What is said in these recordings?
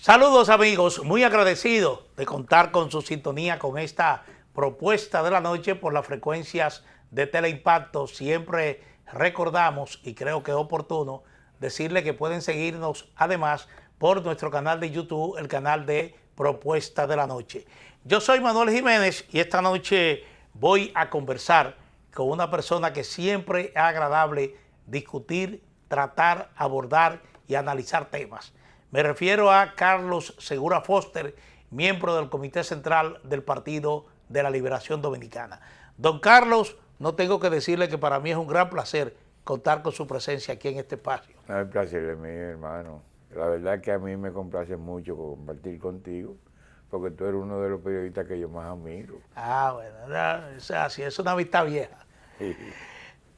Saludos amigos, muy agradecido de contar con su sintonía con esta propuesta de la noche por las frecuencias de Teleimpacto. Siempre recordamos, y creo que es oportuno, decirle que pueden seguirnos además por nuestro canal de YouTube, el canal de Propuesta de la Noche. Yo soy Manuel Jiménez y esta noche voy a conversar con una persona que siempre es agradable discutir, tratar, abordar y analizar temas. Me refiero a Carlos Segura Foster, miembro del Comité Central del Partido de la Liberación Dominicana. Don Carlos, no tengo que decirle que para mí es un gran placer contar con su presencia aquí en este espacio. No, el placer es mío, hermano. La verdad que a mí me complace mucho compartir contigo, porque tú eres uno de los periodistas que yo más admiro. Bueno, o sea, si es una amistad vieja.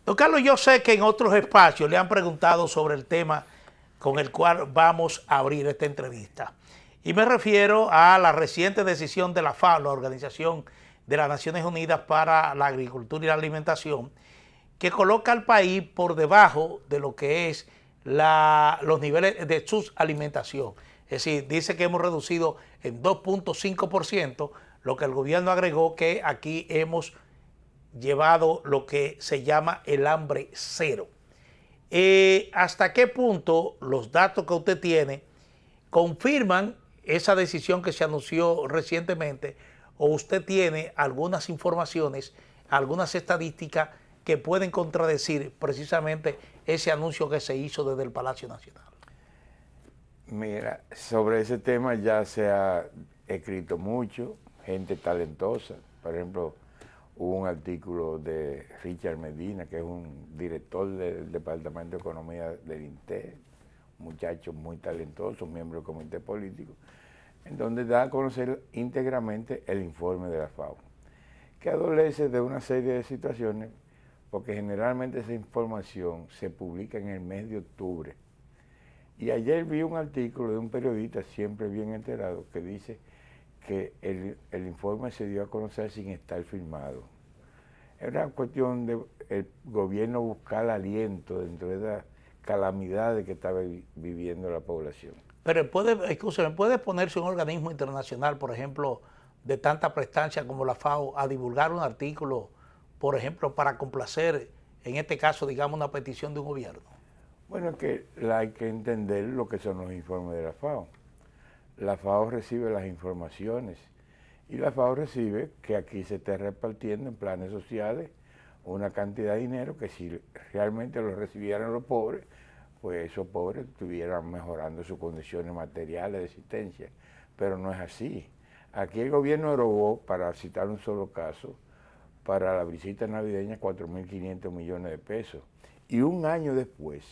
Don Carlos, yo sé que en otros espacios le han preguntado sobre el tema con el cual vamos a abrir esta entrevista. Y me refiero a la reciente decisión de la FAO, la Organización de las Naciones Unidas para la Agricultura y la Alimentación, que coloca al país por debajo de lo que es los niveles de subalimentación. Es decir, dice que hemos reducido en 2.5%, lo que el gobierno agregó que aquí hemos llevado lo que se llama el hambre cero. ¿Hasta qué punto los datos que usted tiene confirman esa decisión que se anunció recientemente o usted tiene algunas informaciones, algunas estadísticas que pueden contradecir precisamente ese anuncio que se hizo desde el Palacio Nacional? Mira, sobre ese tema ya se ha escrito mucho, gente talentosa. Por ejemplo, hubo un artículo de Richard Medina, que es un director del Departamento de Economía del INTE, un muchacho muy talentoso, miembro del comité político, en donde da a conocer íntegramente el informe de la FAO, que adolece de una serie de situaciones, porque generalmente esa información se publica en el mes de octubre. Y ayer vi un artículo de un periodista siempre bien enterado que dice que el informe se dio a conocer sin estar firmado. Era cuestión del gobierno buscar aliento dentro de las calamidades que estaba viviendo la población. Pero ¿puede ponerse un organismo internacional, por ejemplo, de tanta prestancia como la FAO, a divulgar un artículo, por ejemplo, para complacer, en este caso, digamos, una petición de un gobierno? Bueno, que hay que entender lo que son los informes de la FAO. La FAO recibe las informaciones y la FAO recibe que aquí se esté repartiendo en planes sociales una cantidad de dinero que si realmente lo recibieran los pobres, pues esos pobres estuvieran mejorando sus condiciones materiales de existencia. Pero no es así. Aquí el gobierno erogó, para citar un solo caso, para la visita navideña 4.500 millones de pesos. Y un año después,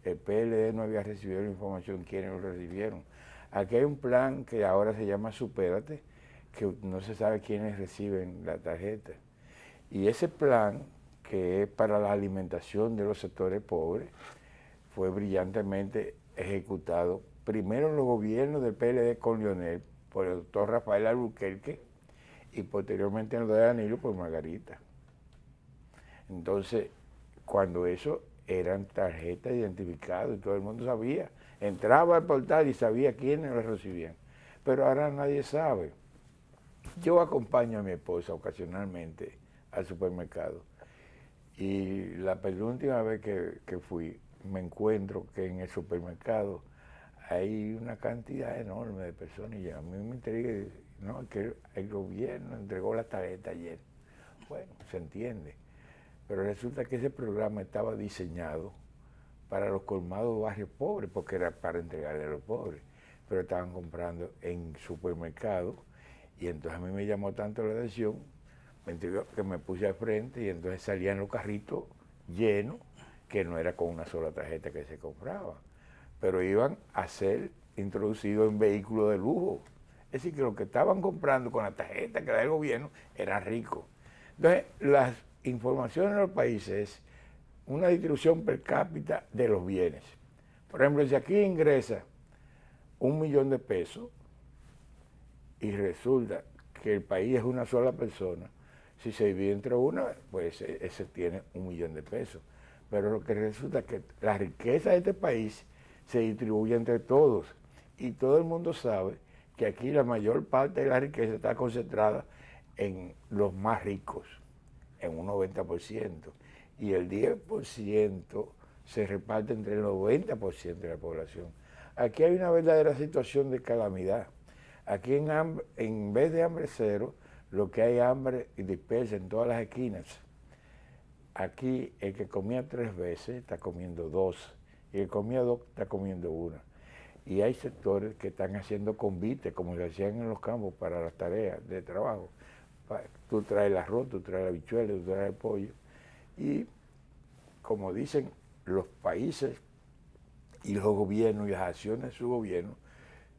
el PLD no había recibido la información, ¿quiénes lo recibieron? Aquí hay un plan que ahora se llama Supérate, que no se sabe quiénes reciben la tarjeta. Y ese plan, que es para la alimentación de los sectores pobres, fue brillantemente ejecutado primero en los gobiernos del PLD con Leonel, por el doctor Rafael Albuquerque, y posteriormente en los de Danilo por Margarita. Entonces, cuando eso eran tarjetas identificadas y todo el mundo sabía, entraba al portal y sabía quiénes lo recibían. Pero ahora nadie sabe. Yo acompaño a mi esposa ocasionalmente al supermercado y la penúltima vez que fui me encuentro que en el supermercado hay una cantidad enorme de personas y a mí me intriga, no, que el gobierno entregó la tarjeta ayer. Bueno, se entiende, pero resulta que ese programa estaba diseñado para los colmados barrios pobres, porque era para entregarle a los pobres, pero estaban comprando en supermercados. Y entonces a mí me llamó tanto la atención, que me puse al frente y entonces salían los carritos llenos, que no era con una sola tarjeta que se compraba, pero iban a ser introducidos en vehículos de lujo. Es decir, que los que estaban comprando con la tarjeta que era del gobierno eran ricos. Entonces, las informaciones en los países es una distribución per cápita de los bienes. Por ejemplo, si aquí ingresa 1 millón de pesos, y resulta que el país es una sola persona, si se divide entre una, pues ese tiene 1 millón de pesos. Pero lo que resulta es que la riqueza de este país se distribuye entre todos Y todo el mundo sabe que aquí la mayor parte de la riqueza está concentrada en los más ricos, en un 90%, y el 10% se reparte entre el 90% de la población. Aquí hay una verdadera situación de calamidad. Aquí en vez de hambre cero, lo que hay hambre y dispersa en todas las esquinas. Aquí el que comía 3 veces está comiendo 2, y el que comía 2 está comiendo 1. Y hay sectores que están haciendo convites, como se hacían en los campos para las tareas de trabajo. Tú traes el arroz, tú traes la habichuela, tú traes el pollo. Y como dicen los países y los gobiernos y las acciones de su gobierno,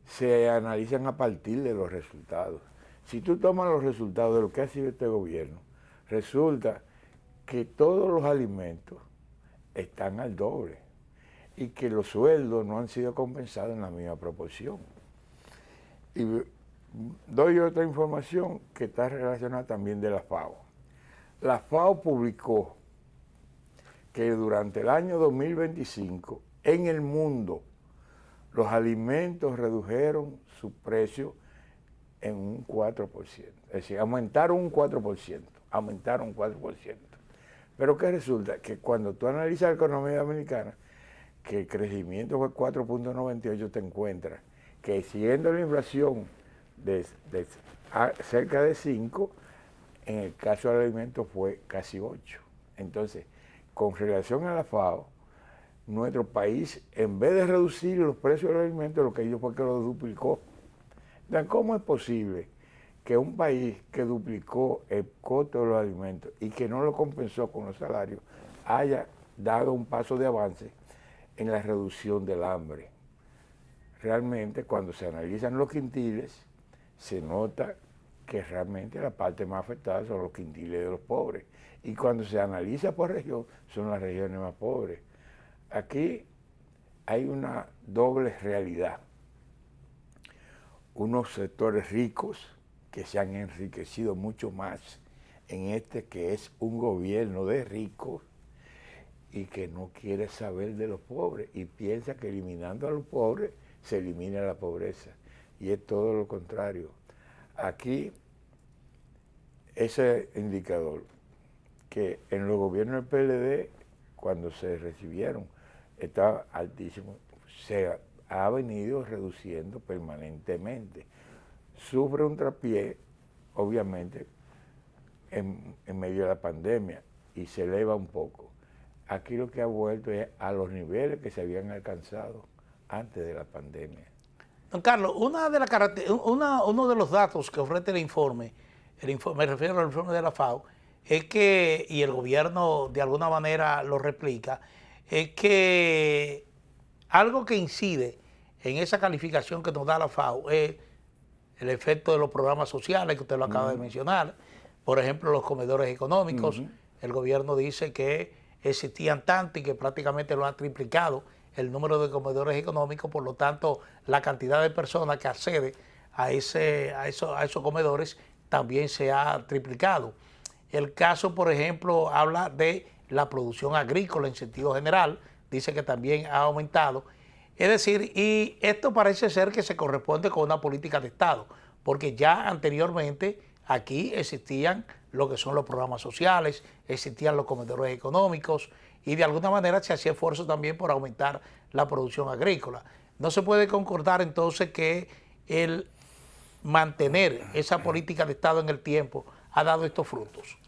se analizan a partir de los resultados. Si tú tomas los resultados de lo que ha sido este gobierno, resulta que todos los alimentos están al doble y que los sueldos no han sido compensados en la misma proporción. Y doy otra información que está relacionada también de la FAO. La FAO publicó que durante el año 2025 en el mundo los alimentos redujeron su precio en un 4%. Es decir, aumentaron un 4%. Pero ¿qué resulta? Que cuando tú analizas la economía dominicana, que el crecimiento fue 4.98, te encuentras que siendo la inflación de cerca de 5, en el caso del alimento fue casi 8. Entonces, con relación a la FAO, nuestro país, en vez de reducir los precios de los alimentos, lo que hizo fue que lo duplicó. Entonces, ¿cómo es posible que un país que duplicó el costo de los alimentos y que no lo compensó con los salarios haya dado un paso de avance en la reducción del hambre? Realmente, cuando se analizan los quintiles, se nota que realmente la parte más afectada son los quintiles de los pobres. Y cuando se analiza por región, son las regiones más pobres. Aquí hay una doble realidad. Unos sectores ricos que se han enriquecido mucho más en este que es un gobierno de ricos y que no quiere saber de los pobres y piensa que eliminando a los pobres se elimina la pobreza. Y es todo lo contrario. Aquí, ese indicador, que en los gobiernos del PLD, cuando se recibieron, estaba altísimo, se ha venido reduciendo permanentemente. Sufre un traspié, obviamente, en medio de la pandemia y se eleva un poco. Aquí lo que ha vuelto es a los niveles que se habían alcanzado antes de la pandemia. Don Carlos, uno de los datos que ofrece el informe, me refiero al informe de la FAO, es que, y el gobierno de alguna manera lo replica, es que algo que incide en esa calificación que nos da la FAO es el efecto de los programas sociales que usted lo acaba de mencionar. Por ejemplo, los comedores económicos. El gobierno dice que existían tanto y que prácticamente lo ha triplicado el número de comedores económicos, por lo tanto la cantidad de personas que accede a esos comedores también se ha triplicado. El caso, por ejemplo, habla de la producción agrícola en sentido general, dice que también ha aumentado. Es decir, y esto parece ser que se corresponde con una política de Estado, porque ya anteriormente aquí existían lo que son los programas sociales, existían los comedores económicos y de alguna manera se hacía esfuerzo también por aumentar la producción agrícola. No se puede concordar entonces que el mantener esa política de Estado en el tiempo ha dado estos frutos.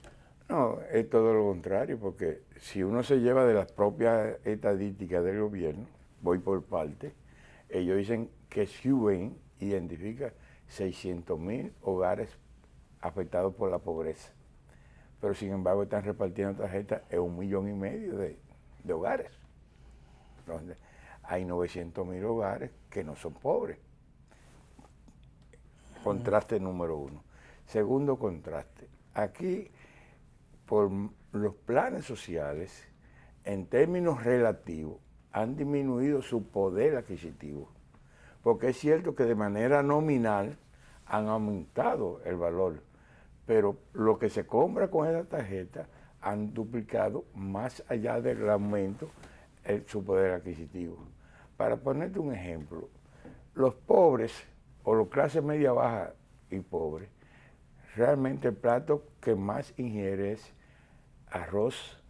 No, es todo lo contrario, porque si uno se lleva de las propias estadísticas del gobierno, voy por parte, ellos dicen que SUBEN identifica 600,000 hogares afectados por la pobreza, pero sin embargo están repartiendo tarjetas en 1,5 millones de hogares. Entonces, hay 900,000 hogares que no son pobres. Contraste número uno. Segundo contraste, aquí por los planes sociales, en términos relativos, han disminuido su poder adquisitivo, porque es cierto que de manera nominal han aumentado el valor, pero lo que se compra con esa tarjeta han duplicado más allá del aumento su poder adquisitivo. Para ponerte un ejemplo, los pobres o los clases media baja y pobres, realmente el plato que más ingiere es arroz,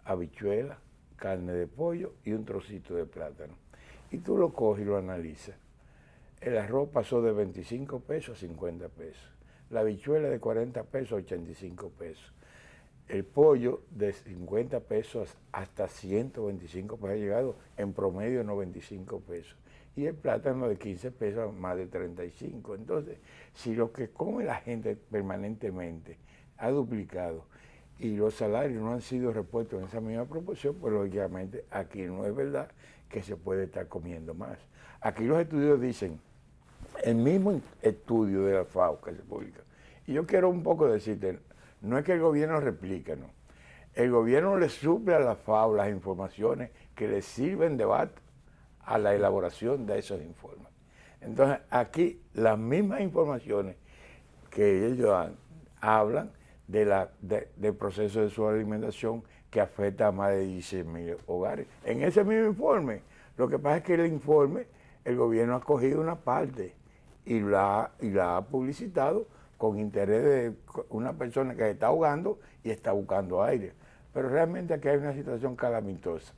habichuela, carne de pollo y un trocito de plátano. Y tú lo coges y lo analizas. El arroz pasó de 25 pesos a 50 pesos. La habichuela de 40 pesos a 85 pesos. El pollo de 50 pesos hasta 125 pesos, ha llegado en promedio a 95 pesos. Y el plátano de 15 pesos a más de 35. Entonces, si lo que come la gente permanentemente ha duplicado y los salarios no han sido repuestos en esa misma proporción, pues lógicamente aquí no es verdad que se puede estar comiendo más. Aquí los estudios dicen, el mismo estudio de la FAO que se publica, y yo quiero un poco decirte, no es que el gobierno replique, no. El gobierno le suple a la FAO las informaciones que le sirven de base a la elaboración de esos informes. Entonces, aquí las mismas informaciones que ellos dan, hablan del proceso de su alimentación que afecta a más de 16.000 hogares. En ese mismo informe, lo que pasa es que el informe, el gobierno ha cogido una parte y la ha publicitado con interés de una persona que se está ahogando y está buscando aire. Pero realmente aquí hay una situación calamitosa.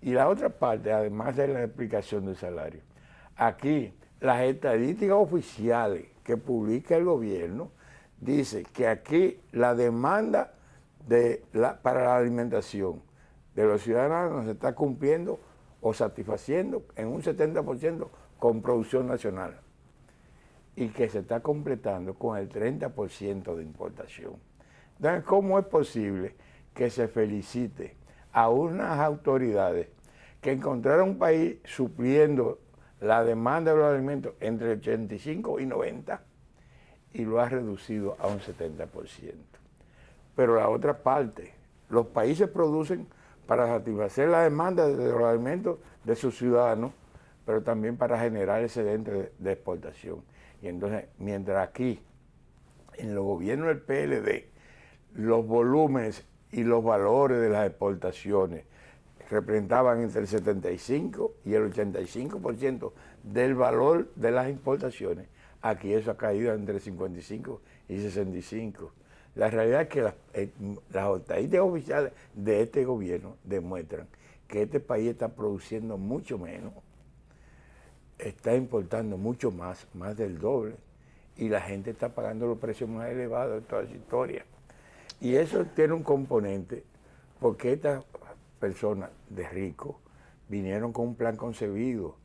Y la otra parte, además de la explicación del salario, aquí las estadísticas oficiales que publica el gobierno dice que aquí la demanda para la alimentación de los ciudadanos se está cumpliendo o satisfaciendo en un 70% con producción nacional y que se está completando con el 30% de importación. Entonces, ¿cómo es posible que se felicite a unas autoridades que encontraron un país supliendo la demanda de los alimentos entre 85 y 90 y lo ha reducido a un 70%? Pero la otra parte, los países producen para satisfacer la demanda de los alimentos de sus ciudadanos, pero también para generar excedentes de exportación. Y entonces, mientras aquí, en los gobiernos del PLD, los volúmenes y los valores de las exportaciones representaban entre el 75 y el 85% del valor de las importaciones, aquí eso ha caído entre 55 y 65. La realidad es que las estadísticas oficiales de este gobierno demuestran que este país está produciendo mucho menos, está importando mucho más del doble, y la gente está pagando los precios más elevados de toda esa historia. Y eso tiene un componente, porque estas personas de ricos vinieron con un plan concebido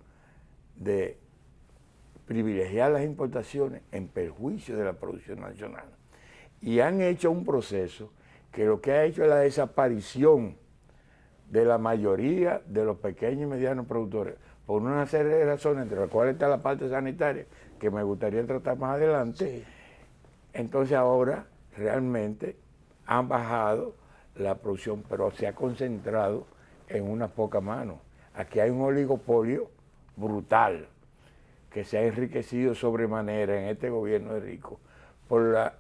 de privilegiar las importaciones en perjuicio de la producción nacional. Y han hecho un proceso que lo que ha hecho es la desaparición de la mayoría de los pequeños y medianos productores, por una serie de razones, entre las cuales está la parte sanitaria, que me gustaría tratar más adelante. Sí. Entonces ahora realmente han bajado la producción, pero se ha concentrado en unas pocas manos. Aquí hay un oligopolio brutal que se ha enriquecido sobremanera en este gobierno de ricos por la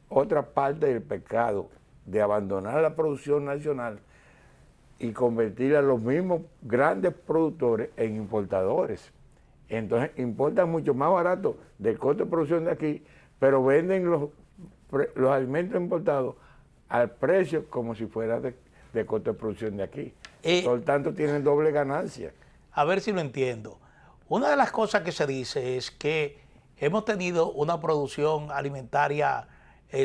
otra parte del pecado de abandonar la producción nacional y convertir a los mismos grandes productores en importadores. Entonces importan mucho más barato del costo de producción de aquí, pero venden los alimentos importados al precio como si fuera de costo de producción de aquí. Por tanto, tienen doble ganancia. A ver si lo entiendo. Una de las cosas que se dice es que hemos tenido una producción alimentaria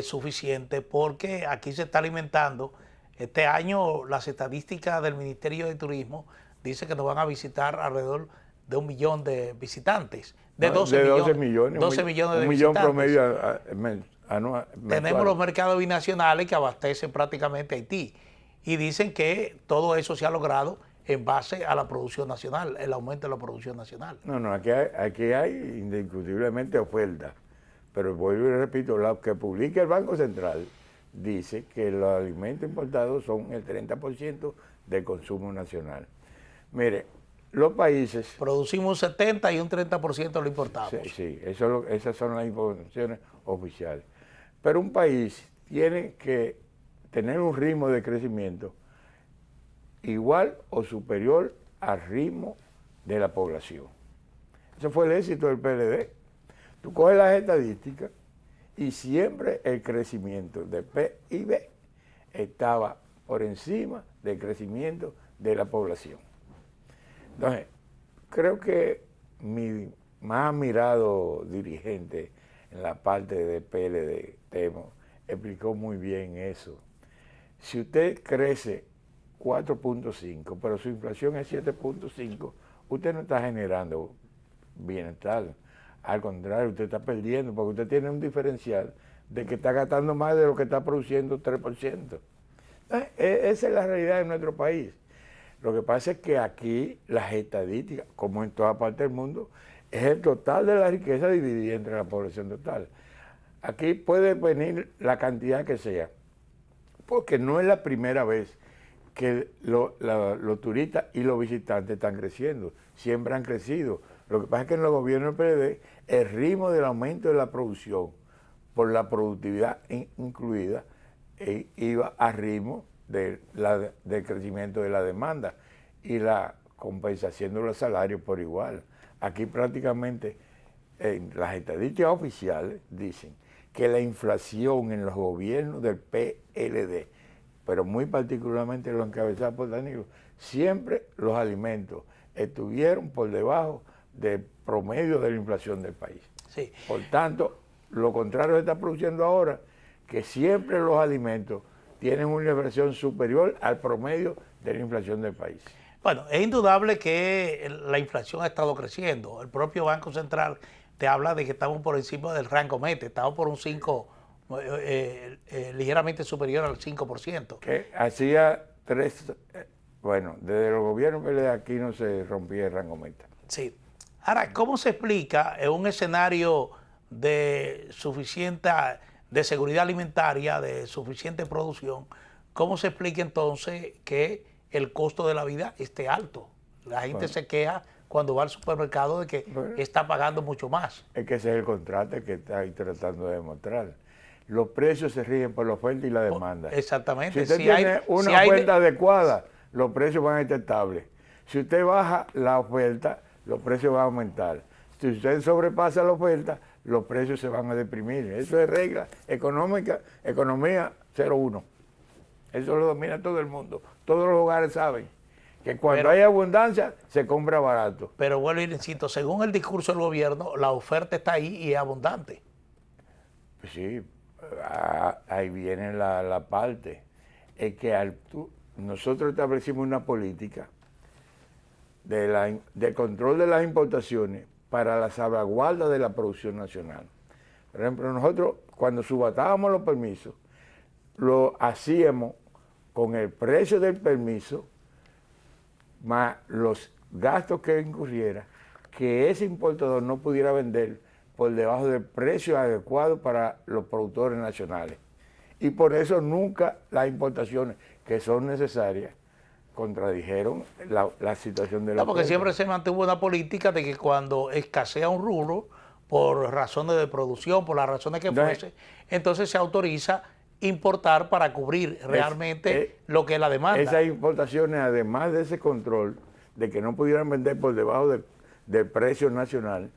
suficiente porque aquí se está alimentando. Este año las estadísticas del Ministerio de Turismo dicen que nos van a visitar alrededor de 1 millón de visitantes. De 12 millones. 12 millones de visitantes. Un millón promedio anual. Tenemos los mercados binacionales que abastecen prácticamente Haití. Y dicen que todo eso se ha logrado en base a la producción nacional, el aumento de la producción nacional. No, aquí hay indiscutiblemente oferta. Pero vuelvo y repito, lo que publica el Banco Central dice que los alimentos importados son el 30% del consumo nacional. Mire, los países... Producimos un 70% y un 30% lo importamos. Sí, esas son las informaciones oficiales. Pero un país tiene que tener un ritmo de crecimiento igual o superior al ritmo de la población. Ese fue el éxito del PLD. Tú coges las estadísticas y siempre el crecimiento de PIB estaba por encima del crecimiento de la población. Entonces, creo que mi más admirado dirigente en la parte de PLD, Temo, explicó muy bien eso. Si usted crece 4.5, pero su inflación es 7.5, usted no está generando bienestar. Al contrario, usted está perdiendo, porque usted tiene un diferencial de que está gastando más de lo que está produciendo 3%. Esa es la realidad de nuestro país. Lo que pasa es que aquí las estadísticas, como en toda parte del mundo, es el total de la riqueza dividida entre la población total. Aquí puede venir la cantidad que sea, porque no es la primera vez que los turistas y los visitantes están creciendo, siempre han crecido. Lo que pasa es que en los gobiernos del PLD el ritmo del aumento de la producción por la productividad incluida iba a ritmo del crecimiento de la demanda y la compensación de los salarios por igual. Aquí prácticamente las estadísticas oficiales dicen que la inflación en los gobiernos del PLD, pero muy particularmente los encabezados por Danilo, siempre los alimentos estuvieron por debajo del promedio de la inflación del país. Sí. Por tanto, lo contrario se está produciendo ahora, que siempre los alimentos tienen una inflación superior al promedio de la inflación del país. Bueno, es indudable que la inflación ha estado creciendo. El propio Banco Central te habla de que estamos por encima del rango meta, estamos por un 5, ligeramente superior al 5%. Que hacía bueno, desde los gobiernos de aquí no se rompía el rango meta. Sí. Ahora, ¿cómo se explica en un escenario de seguridad alimentaria, de suficiente producción, cómo se explica entonces que el costo de la vida esté alto? La gente se queja cuando va al supermercado de que está pagando mucho más. Es que ese es el contraste que está ahí tratando de demostrar. Los precios se rigen por la oferta y la demanda. Exactamente. Si usted tiene una oferta adecuada, los precios van a estar estables. Si usted baja la oferta, los precios van a aumentar. Si usted sobrepasa la oferta, los precios se van a deprimir. Eso es regla económica, economía 01. Eso lo domina todo el mundo. Todos los hogares saben que cuando hay abundancia, se compra barato. Pero vuelvo y insisto, según el discurso del gobierno, la oferta está ahí y es abundante. Pues sí, ahí viene la parte. Es que nosotros establecimos una política de control de las importaciones para la salvaguarda de la producción nacional. Por ejemplo, nosotros cuando subatábamos los permisos, lo hacíamos con el precio del permiso más los gastos que incurriera, que ese importador no pudiera vender por debajo del precio adecuado para los productores nacionales. Y por eso nunca las importaciones que son necesarias contradijeron la situación de la porque siempre se mantuvo una política de que cuando escasea un rubro, por razones de producción, por las razones que fuese, entonces se autoriza importar para cubrir realmente lo que es la demanda. Esas importaciones, además de ese control de que no pudieran vender por debajo del precio nacional,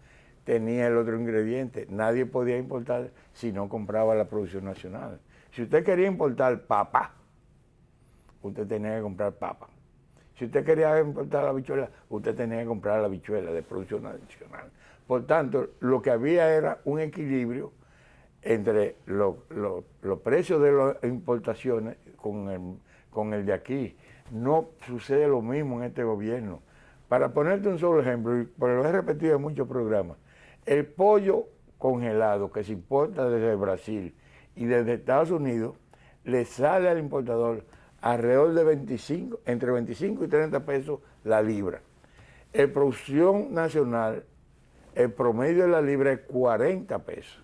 tenía el otro ingrediente. Nadie podía importar si no compraba la producción nacional. Si usted quería importar papa, usted tenía que comprar papa. Si usted quería importar la habichuela, usted tenía que comprar la habichuela de producción nacional. Por tanto, lo que había era un equilibrio entre los precios de las importaciones con el de aquí. No sucede lo mismo en este gobierno. Para ponerte un solo ejemplo, y lo he repetido en muchos programas, el pollo congelado que se importa desde Brasil y desde Estados Unidos, le sale al importador alrededor de entre 25 y 30 pesos la libra. En producción nacional, el promedio de la libra es 40 pesos.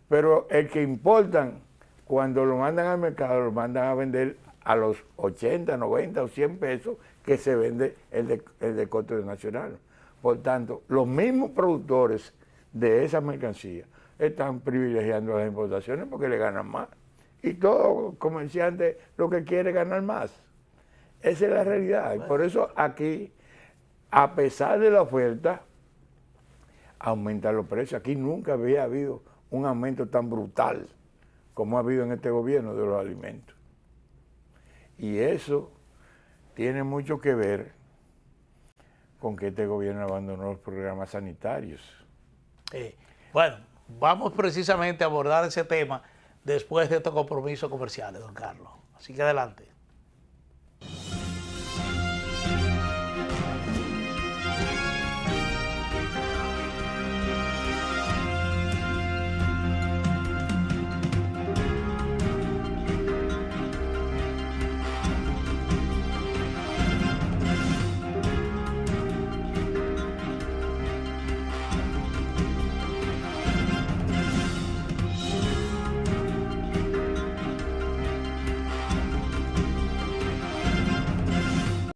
Pero el que importan, cuando lo mandan al mercado, lo mandan a vender a los 80, 90 o 100 pesos que se vende el de costo nacional. Por tanto, los mismos productores de esa mercancía están privilegiando las importaciones porque le ganan más. Y todo comerciante lo que quiere es ganar más. Esa es la realidad. Y por eso aquí, a pesar de la oferta, aumentar los precios. Aquí nunca había habido un aumento tan brutal como ha habido en este gobierno de los alimentos. Y eso tiene mucho que ver con que este gobierno abandonó los programas sanitarios. Bueno, vamos precisamente a abordar ese tema después de estos compromisos comerciales, don Carlos. Así que adelante.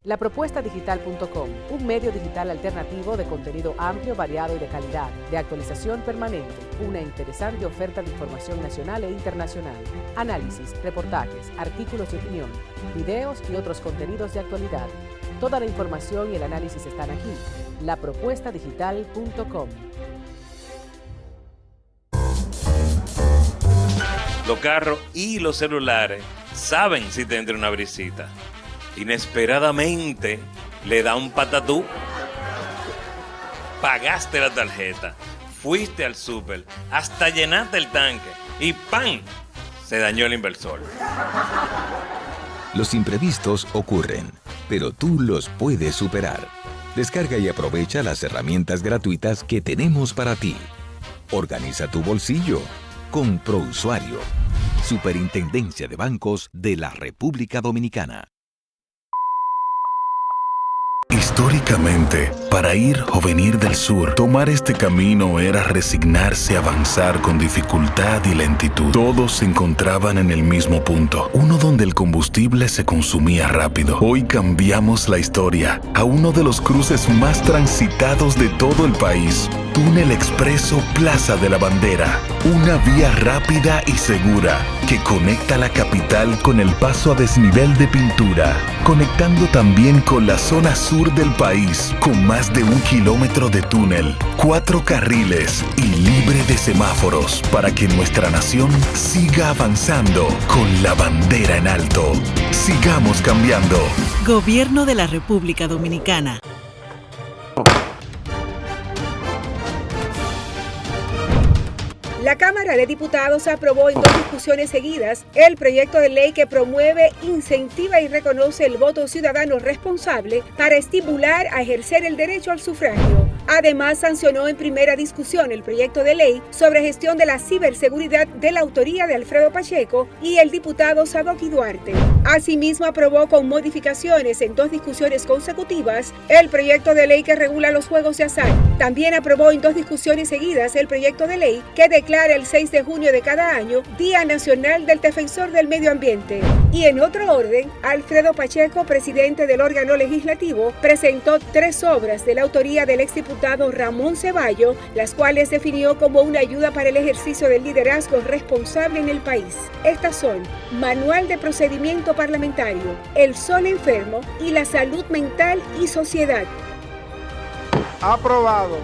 Lapropuestadigital.com, un medio digital alternativo de contenido amplio, variado y de calidad, de actualización permanente, una interesante oferta de información nacional e internacional, análisis, reportajes, artículos de opinión, videos y otros contenidos de actualidad. Toda la información y el análisis están aquí. Lapropuestadigital.com. Los carros y los celulares saben si te entra una brisita. Inesperadamente le da un patatú. Pagaste la tarjeta, fuiste al súper, hasta llenaste el tanque y ¡pam! Se dañó el inversor. Los imprevistos ocurren, pero tú los puedes superar. Descarga y aprovecha las herramientas gratuitas que tenemos para ti. Organiza tu bolsillo con ProUsuario. Superintendencia de Bancos de la República Dominicana. Históricamente, para ir o venir del sur, tomar este camino era resignarse a avanzar con dificultad y lentitud. Todos se encontraban en el mismo punto, uno donde el combustible se consumía rápido. Hoy cambiamos la historia a uno de los cruces más transitados de todo el país. Túnel Expreso Plaza de la Bandera, una vía rápida y segura que conecta la capital con el paso a desnivel de Pintura, conectando también con la zona sur del país, con más de 1 kilómetro de túnel, 4 carriles y libre de semáforos para que nuestra nación siga avanzando con la bandera en alto. Sigamos cambiando. Gobierno de la República Dominicana. La Cámara de Diputados aprobó en 2 discusiones seguidas el proyecto de ley que promueve, incentiva y reconoce el voto ciudadano responsable para estimular a ejercer el derecho al sufragio. Además, sancionó en primera discusión el proyecto de ley sobre gestión de la ciberseguridad de la autoría de Alfredo Pacheco y el diputado Sadoki Duarte. Asimismo, aprobó con modificaciones en 2 discusiones consecutivas el proyecto de ley que regula los juegos de azar. También aprobó en 2 discusiones seguidas el proyecto de ley que declara el 6 de junio de cada año Día Nacional del Defensor del Medio Ambiente. Y en otro orden, Alfredo Pacheco, presidente del órgano legislativo, presentó 3 obras de la autoría del exdiputado Ramón Ceballo, las cuales definió como una ayuda para el ejercicio del liderazgo responsable en el país. Estas son Manual de Procedimiento Parlamentario, El Sol Enfermo y la Salud Mental y Sociedad. Aprobado.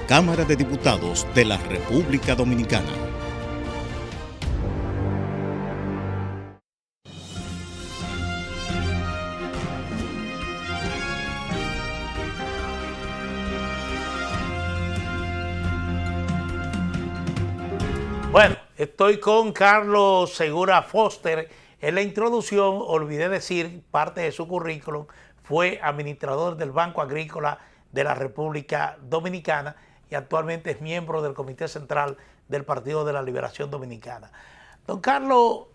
Cámara de Diputados de la República Dominicana. Bueno, estoy con Carlos Segura Foster. En la introducción olvidé decir parte de su currículum. Fue administrador del Banco Agrícola de la República Dominicana y actualmente es miembro del Comité Central del Partido de la Liberación Dominicana. Don Carlos,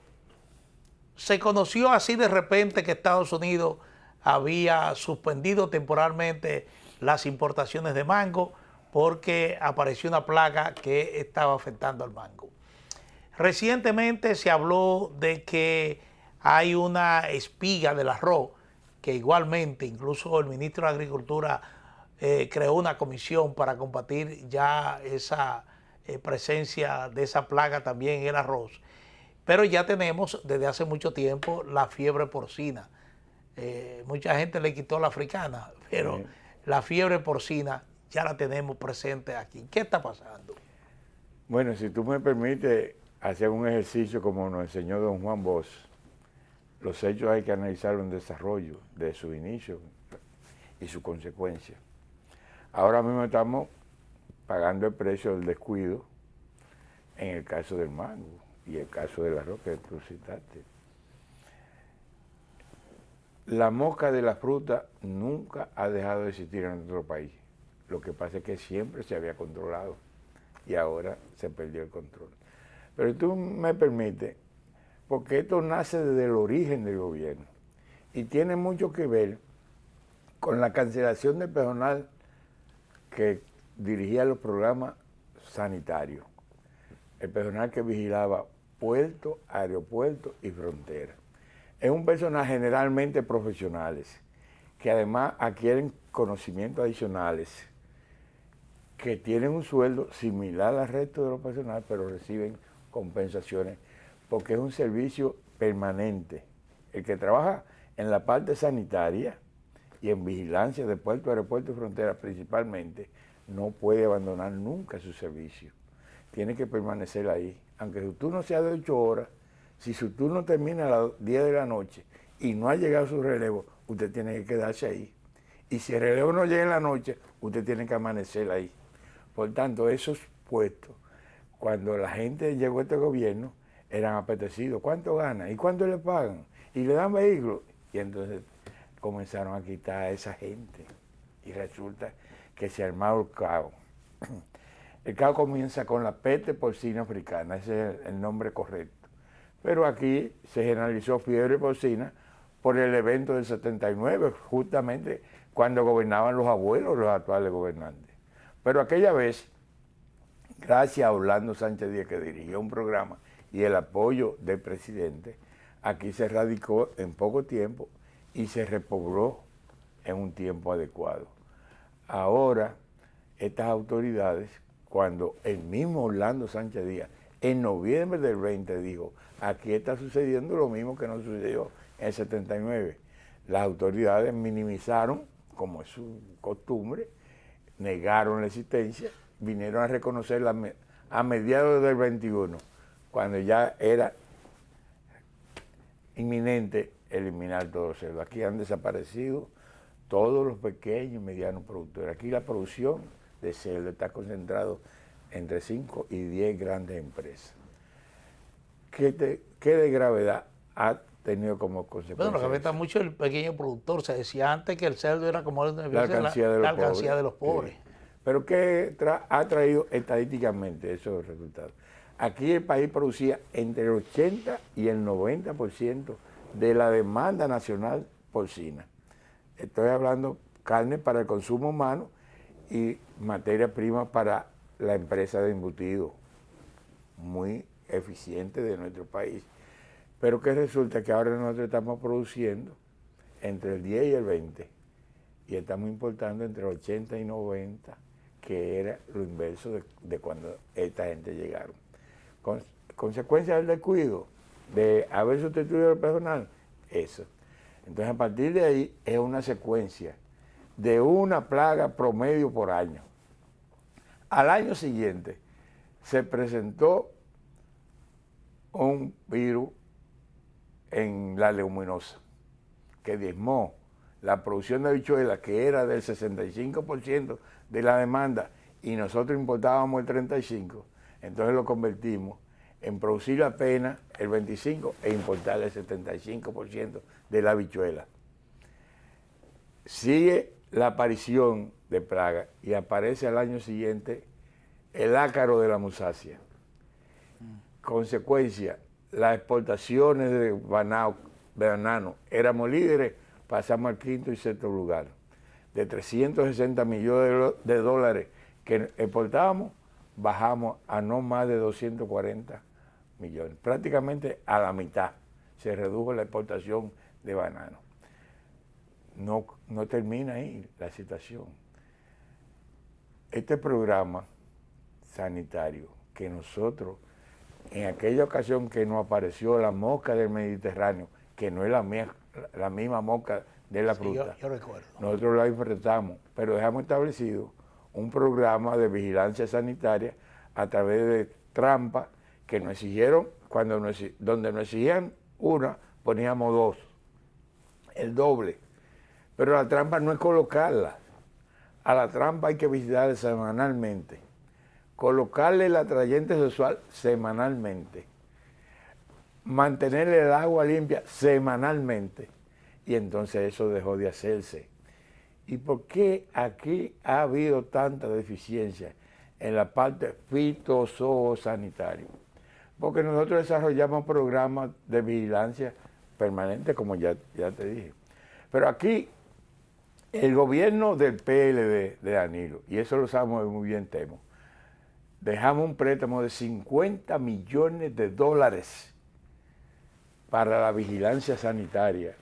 se conoció así de repente que Estados Unidos había suspendido temporalmente las importaciones de mango porque apareció una plaga que estaba afectando al mango. Recientemente se habló de que hay una espiga del arroz que igualmente, incluso el ministro de Agricultura creó una comisión para combatir ya esa presencia de esa plaga también en el arroz. Pero ya tenemos desde hace mucho tiempo la fiebre porcina. Mucha gente le quitó la africana, pero la fiebre porcina ya la tenemos presente aquí. ¿Qué está pasando? Bueno, si tú me permites hacer un ejercicio como nos enseñó don Juan Bosch, los hechos hay que analizarlo en desarrollo, de su inicio y su consecuencia. Ahora mismo estamos pagando el precio del descuido en el caso del mango y el caso del arroz que tú citaste. La mosca de la fruta nunca ha dejado de existir en nuestro país. Lo que pasa es que siempre se había controlado y ahora se perdió el control. Pero tú me permites, porque esto nace desde el origen del gobierno y tiene mucho que ver con la cancelación del personal que dirigía los programas sanitarios, el personal que vigilaba puertos, aeropuertos y fronteras. Es un personal generalmente profesionales, que además adquieren conocimientos adicionales, que tienen un sueldo similar al resto de los personales, pero reciben compensaciones, porque es un servicio permanente. El que trabaja en la parte sanitaria y en vigilancia de puertos, aeropuertos y fronteras principalmente, no puede abandonar nunca su servicio. Tiene que permanecer ahí. Aunque su turno sea de 8 horas, si su turno termina a las 10 de la noche y no ha llegado su relevo, usted tiene que quedarse ahí. Y si el relevo no llega en la noche, usted tiene que amanecer ahí. Por tanto, esos puestos, cuando la gente llegó a este gobierno, eran apetecidos. ¿Cuánto gana? ¿Y cuánto le pagan? Y le dan vehículos. Y entonces comenzaron a quitar a esa gente. Y resulta que se armó el caos. El caos comienza con la peste porcina africana, ese es el nombre correcto. Pero aquí se generalizó fiebre porcina por el evento del 79, justamente cuando gobernaban los abuelos, los actuales gobernantes. Pero aquella vez, gracias a Orlando Sánchez Díaz, que dirigió un programa, y el apoyo del presidente, aquí se radicó en poco tiempo y se repobló en un tiempo adecuado. Ahora, estas autoridades, cuando el mismo Orlando Sánchez Díaz, en noviembre del 20, dijo, aquí está sucediendo lo mismo que nos sucedió en el 79. Las autoridades minimizaron, como es su costumbre, negaron la existencia, vinieron a reconocerla a mediados del 21, cuando ya era inminente eliminar todos los cerdos. Aquí han desaparecido todos los pequeños y medianos productores. Aquí la producción de cerdo está concentrado entre 5 y 10 grandes empresas. ¿Qué de gravedad ha tenido como consecuencia? Bueno, lo que afecta mucho el pequeño productor. Se decía antes que el cerdo era como la alcancía de los pobres. Sí. Pero ¿qué ha traído estadísticamente esos resultados? Aquí el país producía entre el 80 y el 90% de la demanda nacional porcina. Estoy hablando carne para el consumo humano y materia prima para la empresa de embutido, muy eficiente de nuestro país. Pero que resulta que ahora nosotros estamos produciendo entre el 10 y el 20 y estamos importando entre el 80 y 90, que era lo inverso de cuando esta gente llegaron. Consecuencia del descuido, de haber sustituido el personal, eso. Entonces a partir de ahí es una secuencia de una plaga promedio por año. Al año siguiente se presentó un virus en la leguminosa que diezmó la producción de habichuelas, que era del 65% de la demanda, y nosotros importábamos el 35%, entonces lo convertimos en producir apenas el 25% e importar el 75% de la habichuela. Sigue la aparición de plaga y aparece al año siguiente el ácaro de la musácea. Consecuencia, las exportaciones de banano, éramos líderes, pasamos al quinto y sexto lugar. De 360 millones de dólares que exportábamos, bajamos a no más de 240 millones. Prácticamente a la mitad se redujo la exportación de banano. No termina ahí la situación. Este programa sanitario que nosotros, en aquella ocasión que nos apareció la mosca del Mediterráneo, que no es la misma mosca de la fruta, yo recuerdo. nosotros la enfrentamos, pero dejamos establecido un programa de vigilancia sanitaria a través de trampas que nos exigieron, donde nos exigían una, poníamos 2, el doble. Pero la trampa no es colocarla, a la trampa hay que visitarla semanalmente, colocarle el atrayente sexual semanalmente, mantenerle el agua limpia semanalmente, y entonces eso dejó de hacerse. ¿Y por qué aquí ha habido tanta deficiencia en la parte fitosanitaria? Porque nosotros desarrollamos programas de vigilancia permanente, como ya te dije. Pero aquí, el gobierno del PLD de Danilo, y eso lo sabemos muy bien, Temo, dejamos un préstamo de $50 millones para la vigilancia sanitaria,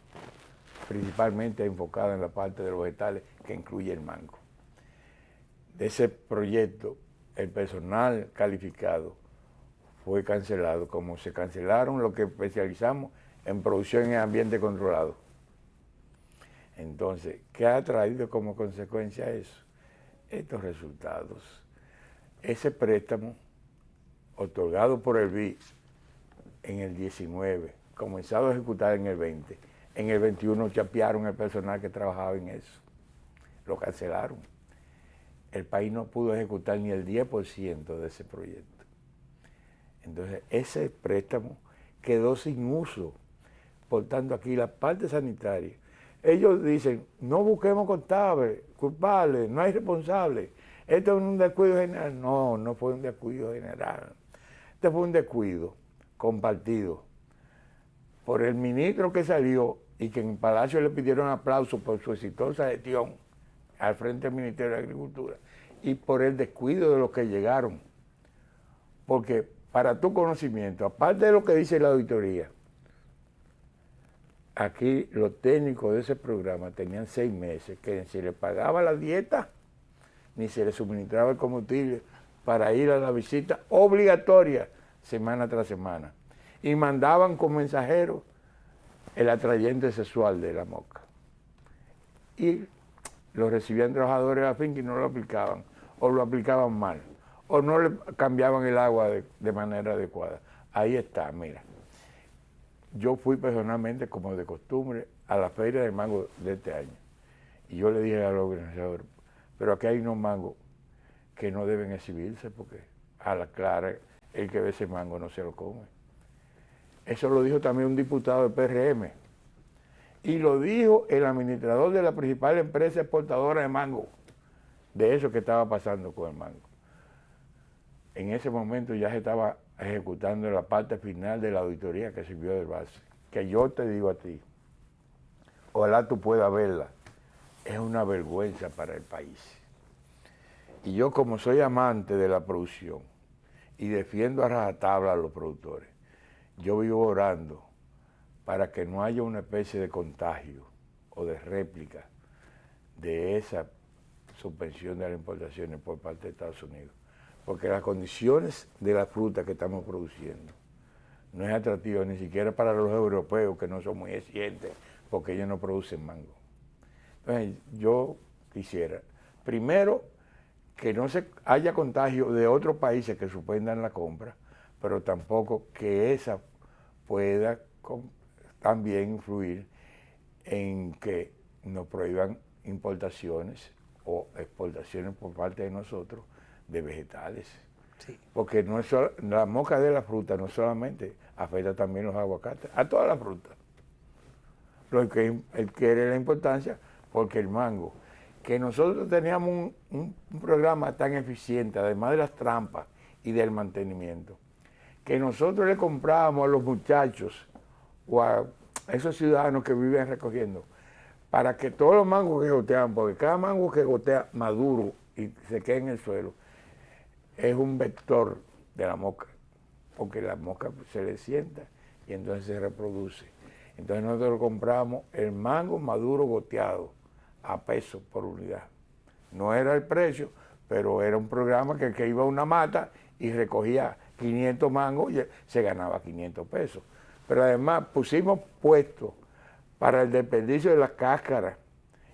principalmente enfocada en la parte de los vegetales, que incluye el mango. De ese proyecto, el personal calificado fue cancelado, como se cancelaron los que especializamos en producción en ambiente controlado. Entonces, ¿qué ha traído como consecuencia eso? Estos resultados. Ese préstamo, otorgado por el BID en el 19, comenzado a ejecutar en el 20, en el 21 chapearon el personal que trabajaba en eso. Lo cancelaron. El país no pudo ejecutar ni el 10% de ese proyecto. Entonces, ese préstamo quedó sin uso. Por tanto, aquí la parte sanitaria, ellos dicen, no busquemos culpables, no hay responsables. Esto es un descuido general. No, no fue un descuido general. Este fue un descuido compartido por el ministro que salió y que en Palacio le pidieron aplauso por su exitosa gestión al frente del Ministerio de Agricultura, y por el descuido de los que llegaron. Porque para tu conocimiento, aparte de lo que dice la auditoría, aquí los técnicos de ese programa tenían 6 meses que ni se les pagaba la dieta, ni se les suministraba el combustible para ir a la visita obligatoria semana tras semana. Y mandaban con mensajeros el atrayente sexual de la mosca. Y lo recibían trabajadores de la finca y no lo aplicaban, o lo aplicaban mal, o no le cambiaban el agua de manera adecuada. Ahí está, mira. Yo fui personalmente, como de costumbre, a la feria del mango de este año. Y yo le dije al organizador, pero aquí hay unos mangos que no deben exhibirse porque a la clara el que ve ese mango no se lo come. Eso lo dijo también un diputado del PRM. Y lo dijo el administrador de la principal empresa exportadora de mango, de eso que estaba pasando con el mango. En ese momento ya se estaba ejecutando la parte final de la auditoría que sirvió del base. Que yo te digo a ti, ojalá tú puedas verla, es una vergüenza para el país. Y yo, como soy amante de la producción y defiendo a rajatabla a los productores, yo vivo orando para que no haya una especie de contagio o de réplica de esa suspensión de las importaciones por parte de Estados Unidos. Porque las condiciones de la fruta que estamos produciendo no es atractiva ni siquiera para los europeos, que no son muy exigentes, porque ellos no producen mango. Entonces, yo quisiera, primero, que no se haya contagio de otros países que suspendan la compra, pero tampoco que esa pueda también influir en que nos prohíban importaciones o exportaciones por parte de nosotros de vegetales. Sí. Porque no es la mosca de la fruta no solamente afecta también los aguacates, a toda la fruta. Lo que él quiere la importancia, porque el mango, que nosotros teníamos un programa tan eficiente, además de las trampas y del mantenimiento, que nosotros le comprábamos a los muchachos o a esos ciudadanos que viven recogiendo, para que todos los mangos que goteaban, porque cada mango que gotea maduro y se queda en el suelo, es un vector de la mosca, porque la mosca se le sienta y entonces se reproduce. Entonces nosotros compramos el mango maduro goteado a peso por unidad. No era el precio, pero era un programa que el que iba a una mata y recogía 500 mangos y se ganaba 500 pesos. Pero además pusimos puestos para el desperdicio de las cáscaras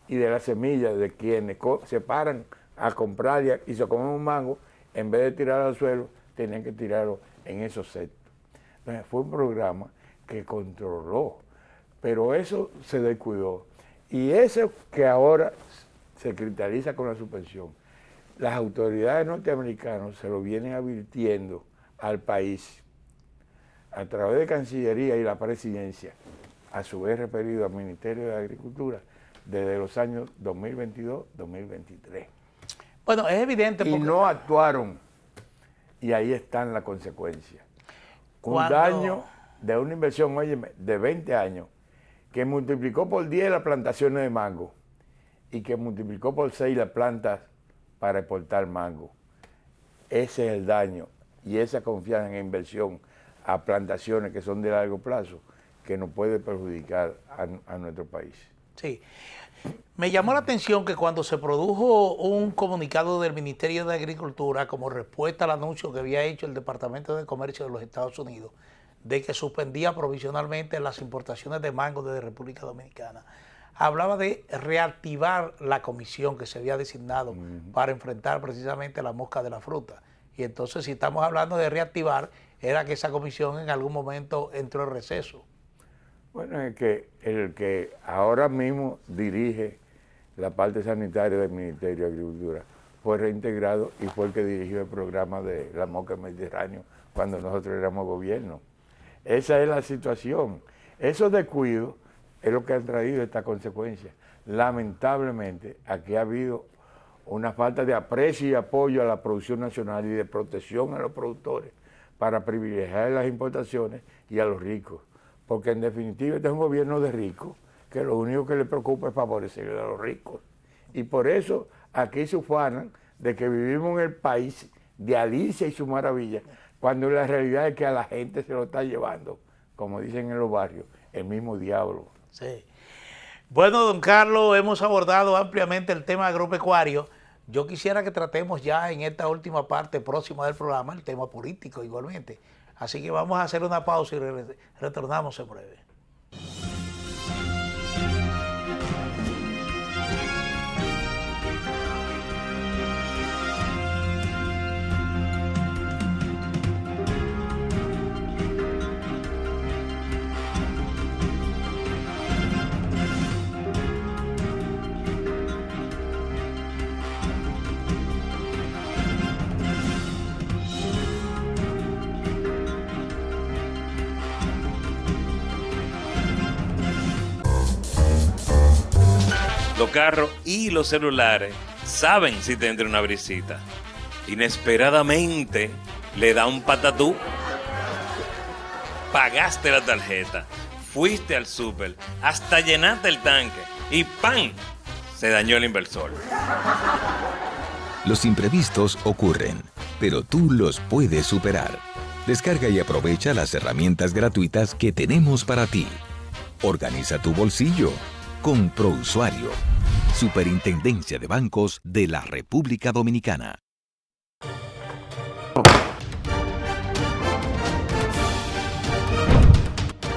y de las semillas de quienes separan a comprar y se comen un mango, en vez de tirarlo al suelo, tenían que tirarlo en esos sectos. Entonces, fue un programa que controló, pero eso se descuidó. Y eso que ahora se cristaliza con la suspensión, las autoridades norteamericanas se lo vienen advirtiendo al país a través de Cancillería y la Presidencia, a su vez referido al Ministerio de Agricultura, desde los años 2022-2023. Bueno, es evidente porque... Y no actuaron, y ahí están las consecuencias. Un daño de una inversión, óyeme, de 20 años, que multiplicó por 10 las plantaciones de mango y que multiplicó por 6 las plantas para exportar mango. Ese es el daño y esa confianza en inversión a plantaciones que son de largo plazo que nos puede perjudicar a nuestro país. Sí. Me llamó la atención que cuando se produjo un comunicado del Ministerio de Agricultura como respuesta al anuncio que había hecho el Departamento de Comercio de los Estados Unidos de que suspendía provisionalmente las importaciones de mango desde República Dominicana, hablaba de reactivar la comisión que se había designado para enfrentar precisamente la mosca de la fruta. Y entonces, si estamos hablando de reactivar, era que esa comisión en algún momento entró en receso. Bueno, es que el que ahora mismo dirige la parte sanitaria del Ministerio de Agricultura fue reintegrado y fue el que dirigió el programa de la mosca mediterráneo cuando nosotros éramos gobierno. Esa es la situación. Esos descuidos es lo que han traído esta consecuencia. Lamentablemente, aquí ha habido una falta de aprecio y apoyo a la producción nacional y de protección a los productores para privilegiar las importaciones y a los ricos. Porque en definitiva este es un gobierno de ricos que lo único que le preocupa es favorecer a los ricos. Y por eso aquí se ufanan de que vivimos en el país de Alicia y su maravilla, cuando la realidad es que a la gente se lo está llevando, como dicen en los barrios, el mismo diablo. Sí. Bueno, don Carlos, hemos abordado ampliamente el tema agropecuario. Yo quisiera que tratemos ya en esta última parte próxima del programa el tema político igualmente. Así que vamos a hacer una pausa y retornamos en breve. Los carros y los celulares saben si te entra una brisita. Inesperadamente le da un patatú. Pagaste la tarjeta, fuiste al súper, hasta llenaste el tanque y ¡pam! Se dañó el inversor. Los imprevistos ocurren, pero tú los puedes superar. Descarga y aprovecha las herramientas gratuitas que tenemos para ti. Organiza tu bolsillo con ProUsuario, Superintendencia de Bancos de la República Dominicana.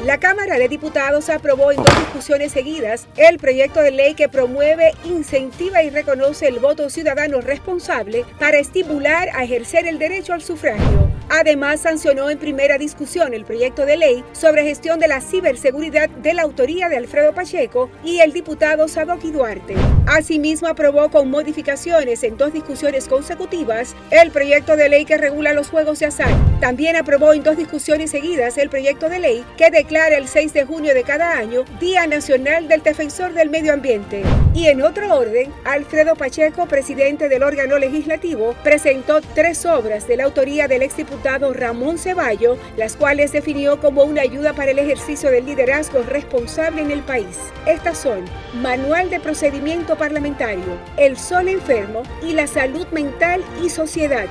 La Cámara de Diputados aprobó en 2 discusiones seguidas el proyecto de ley que promueve, incentiva y reconoce el voto ciudadano responsable para estimular a ejercer el derecho al sufragio. Además, sancionó en primera discusión el proyecto de ley sobre gestión de la ciberseguridad de la autoría de Alfredo Pacheco y el diputado Sadoki Duarte. Asimismo, aprobó con modificaciones en 2 discusiones consecutivas el proyecto de ley que regula los juegos de azar. También aprobó en 2 discusiones seguidas el proyecto de ley que declara el 6 de junio de cada año Día Nacional del Defensor del Medio Ambiente. Y en otro orden, Alfredo Pacheco, presidente del órgano legislativo, presentó 3 obras de la autoría del exdiputado Ramón Ceballo, las cuales definió como una ayuda para el ejercicio del liderazgo responsable en el país. Estas son Manual de Procedimiento Parlamentario, El Sol Enfermo y la Salud Mental y Sociedad.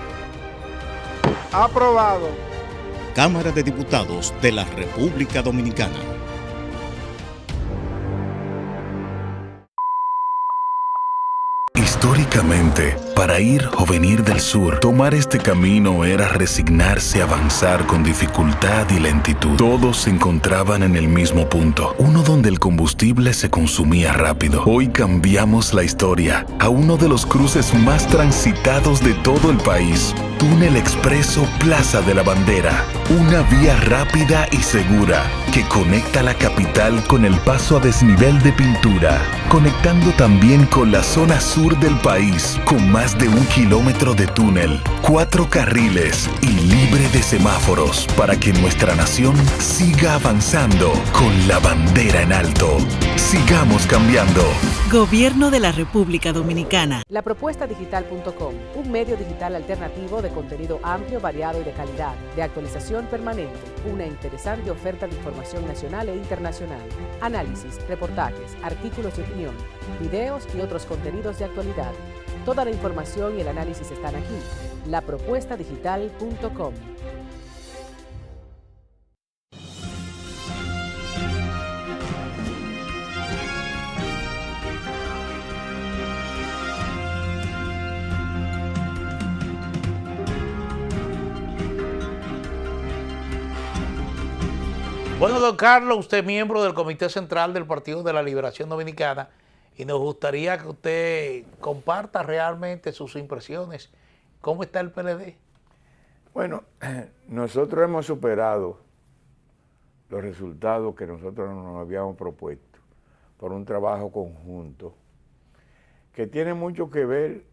Aprobado. Cámara de Diputados de la República Dominicana. Históricamente, Para ir o venir del sur, tomar este camino era resignarse a avanzar con dificultad y lentitud. Todos se encontraban en el mismo punto, uno donde el combustible se consumía rápido. Hoy cambiamos la historia a uno de los cruces más transitados de todo el país. Túnel Expreso Plaza de la Bandera, una vía rápida y segura que conecta la capital con el paso a desnivel de Pintura, conectando también con la zona sur del país, con más de 1 kilómetro de túnel, 4 carriles y libre de semáforos, para que nuestra nación siga avanzando con la bandera en alto. Sigamos cambiando. Gobierno de la República Dominicana. Lapropuestadigital.com, un medio digital alternativo de contenido amplio, variado y de calidad, de actualización permanente, una interesante oferta de información nacional e internacional, análisis, reportajes, artículos de opinión, videos y otros contenidos de actualidad. Toda la información y el análisis están aquí. Lapropuestadigital.com. Bueno, don Carlos, usted es miembro del Comité Central del Partido de la Liberación Dominicana y nos gustaría que usted comparta realmente sus impresiones. ¿Cómo está el PLD? Bueno, nosotros hemos superado los resultados que nosotros nos habíamos propuesto por un trabajo conjunto que tiene mucho que ver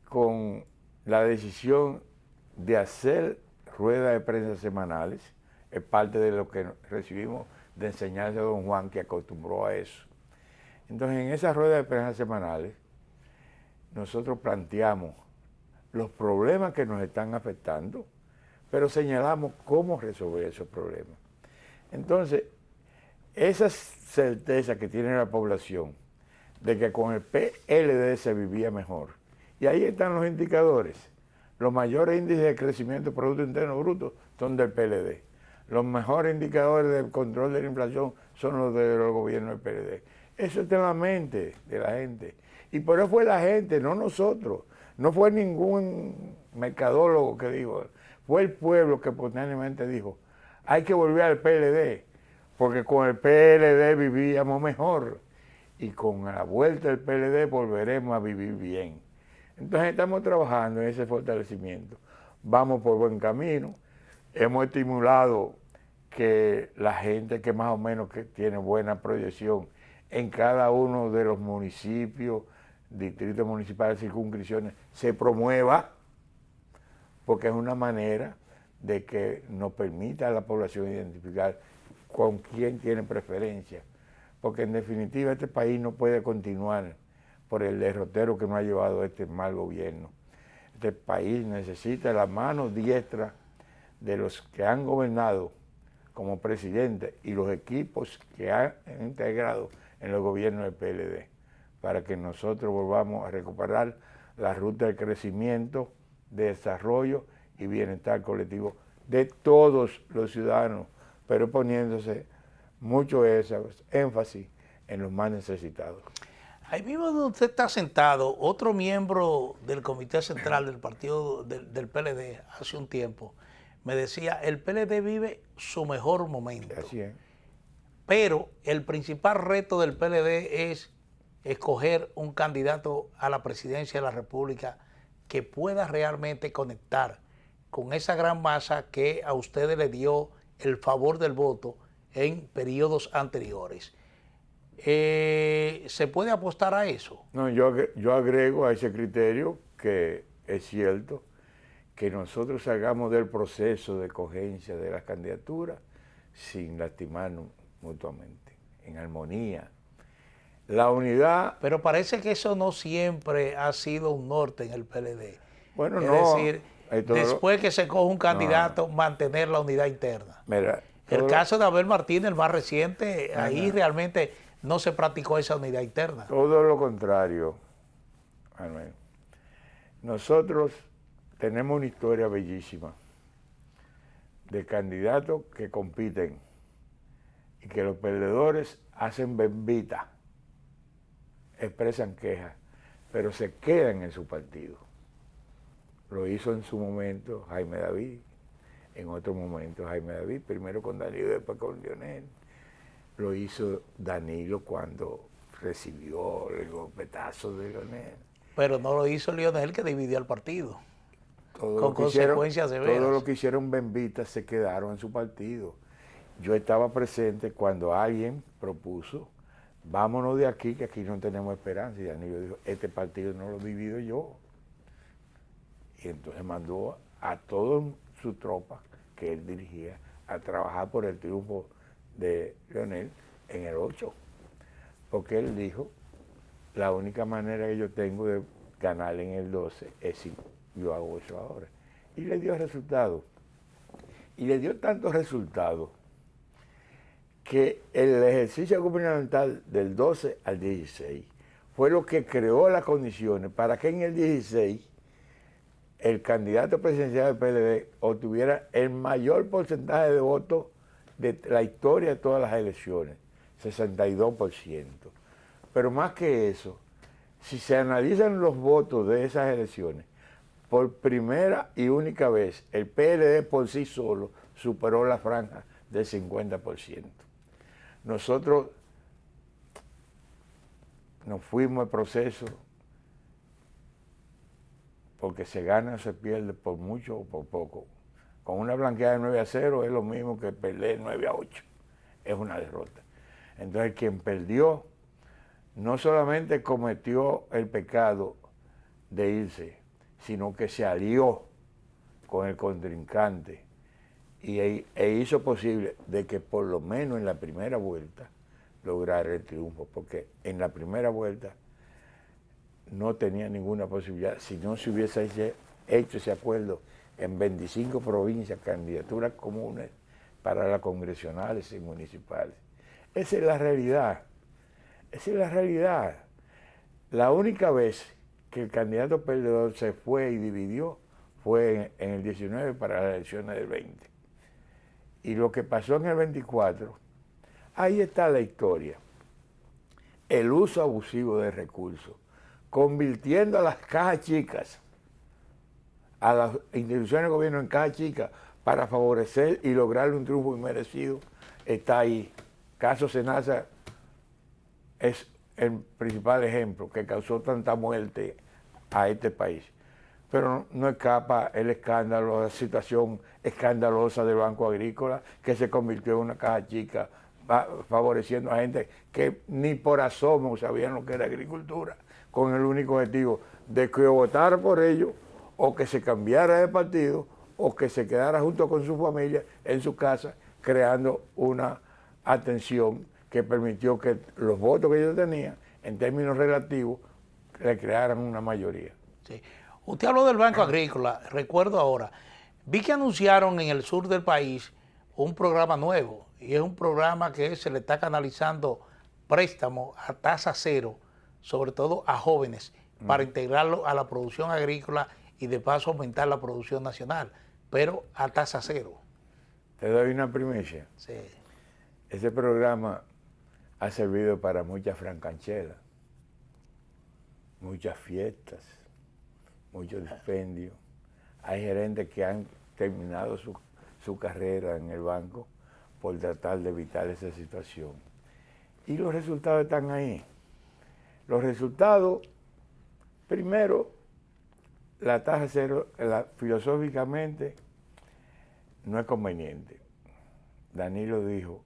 con la decisión de hacer ruedas de prensa semanales. Es parte de lo que recibimos de enseñanza de don Juan, que acostumbró a eso. Entonces, en esas ruedas de prensa semanales, nosotros planteamos los problemas que nos están afectando, pero señalamos cómo resolver esos problemas. Entonces, esa certeza que tiene la población de que con el PLD se vivía mejor, y ahí están los indicadores. Los mayores índices de crecimiento del Producto Interno Bruto son del PLD. Los mejores indicadores del control de la inflación son los de los gobiernos del PLD. Eso está en la mente de la gente. Y por eso fue la gente, no nosotros. No fue ningún mercadólogo que dijo. Fue el pueblo que espontáneamente dijo, hay que volver al PLD, porque con el PLD vivíamos mejor. Y con la vuelta del PLD volveremos a vivir bien. Entonces estamos trabajando en ese fortalecimiento. Vamos por buen camino. Hemos estimulado que la gente que más o menos que tiene buena proyección en cada uno de los municipios, distritos municipales, circunscripciones, se promueva, porque es una manera de que nos permita a la población identificar con quién tiene preferencia, porque en definitiva este país no puede continuar por el derrotero que nos ha llevado este mal gobierno. Este país necesita la mano diestra de los que han gobernado como presidente y los equipos que han integrado en los gobiernos del PLD, para que nosotros volvamos a recuperar la ruta de crecimiento, de desarrollo y bienestar colectivo de todos los ciudadanos, pero poniéndose mucho énfasis en los más necesitados. Ahí mismo donde usted está sentado, otro miembro del Comité Central del Partido del PLD hace un tiempo, me decía, el PLD vive su mejor momento. Así es. Pero el principal reto del PLD es escoger un candidato a la presidencia de la República que pueda realmente conectar con esa gran masa que a ustedes le dio el favor del voto en periodos anteriores. ¿Se puede apostar a eso? No, yo agrego a ese criterio que es cierto que nosotros salgamos del proceso de cogencia de las candidaturas sin lastimarnos mutuamente, en armonía. La unidad... Pero parece que eso no siempre ha sido un norte en el PLD. Bueno, es no. decir, después que se coge un candidato, mantener la unidad interna. Mira, el caso de Abel Martínez, el más reciente, ahí realmente no se practicó esa unidad interna. Todo lo contrario, Manuel. Nosotros tenemos una historia bellísima de candidatos que compiten y que los perdedores hacen bembita, expresan quejas, pero se quedan en su partido. Lo hizo en su momento Jaime David, en otro momento Jaime David, primero con Danilo y después con Leonel. Lo hizo Danilo cuando recibió el golpetazo de Leonel. Pero no lo hizo Leonel, que dividió el partido. Todo Con consecuencias severas. Todo lo que hicieron Bembitas se quedaron en su partido. Yo estaba presente cuando alguien propuso, vámonos de aquí, que aquí no tenemos esperanza. Y Danilo dijo, este partido no lo divido yo. Y entonces mandó a toda su tropa que él dirigía a trabajar por el triunfo de Leonel en el 8. Porque él dijo, la única manera que yo tengo de ganar en el 12 es si yo hago eso ahora. Y le dio resultado. Y le dio tantos resultados que el ejercicio gubernamental del 12 al 16 fue lo que creó las condiciones para que en el 16 el candidato presidencial del PLD obtuviera el mayor porcentaje de votos de la historia de todas las elecciones, 62%. Pero más que eso, si se analizan los votos de esas elecciones, por primera y única vez el PLD por sí solo superó la franja del 50%. Nosotros nos fuimos al proceso porque se gana o se pierde por mucho o por poco. Con una blanqueada de 9-0 es lo mismo que perder 9-8. Es una derrota. Entonces quien perdió no solamente cometió el pecado de irse, sino que se alió con el contrincante e hizo posible de que por lo menos en la primera vuelta lograra el triunfo, porque en la primera vuelta no tenía ninguna posibilidad si no se hubiese hecho ese acuerdo en 25 provincias, candidaturas comunes para las congresionales y municipales. Esa es la realidad. Esa es la realidad. La única vez que el candidato perdedor se fue y dividió fue en el 19 para las elecciones del 20. Y lo que pasó en el 24, ahí está la historia. El uso abusivo de recursos, convirtiendo a las cajas chicas, a las instituciones de gobierno en cajas chicas para favorecer y lograr un triunfo inmerecido, está ahí. Caso Senasa es el principal ejemplo que causó tanta muerte a este país. Pero no escapa el escándalo, la situación escandalosa del Banco Agrícola, que se convirtió en una caja chica, favoreciendo a gente que ni por asomo sabían lo que era agricultura, con el único objetivo de que votara por ellos, o que se cambiara de partido, o que se quedara junto con su familia en su casa, creando una atención que permitió que los votos que ellos tenían, en términos relativos, le crearan una mayoría. Sí. Usted habló del Banco Agrícola, recuerdo ahora, vi que anunciaron en el sur del país un programa nuevo, y es un programa que se le está canalizando préstamos a tasa cero, sobre todo a jóvenes, para integrarlo a la producción agrícola y de paso aumentar la producción nacional, pero a tasa cero. Te doy una primicia. Sí. Ese programa ha servido para muchas francanchelas, muchas fiestas, muchos dispendios. Hay gerentes que han terminado su carrera en el banco por tratar de evitar esa situación. Y los resultados están ahí. Los resultados, primero, la tasa cero, filosóficamente, no es conveniente. Danilo dijo,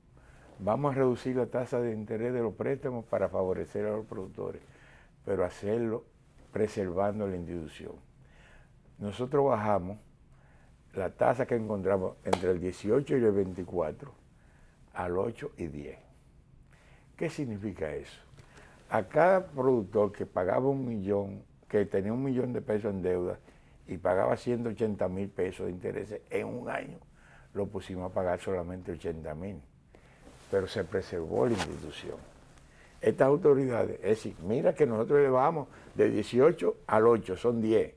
vamos a reducir la tasa de interés de los préstamos para favorecer a los productores, pero hacerlo preservando la institución. Nosotros bajamos la tasa que encontramos entre el 18 y el 24 al 8 y 10. ¿Qué significa eso? A cada productor que pagaba que tenía $1 millón de pesos en deuda y pagaba 180,000 pesos de intereses en un año, lo pusimos a pagar solamente 80,000. Pero se preservó la institución. Estas autoridades, es decir, mira que nosotros elevamos de 18 al 8, son 10.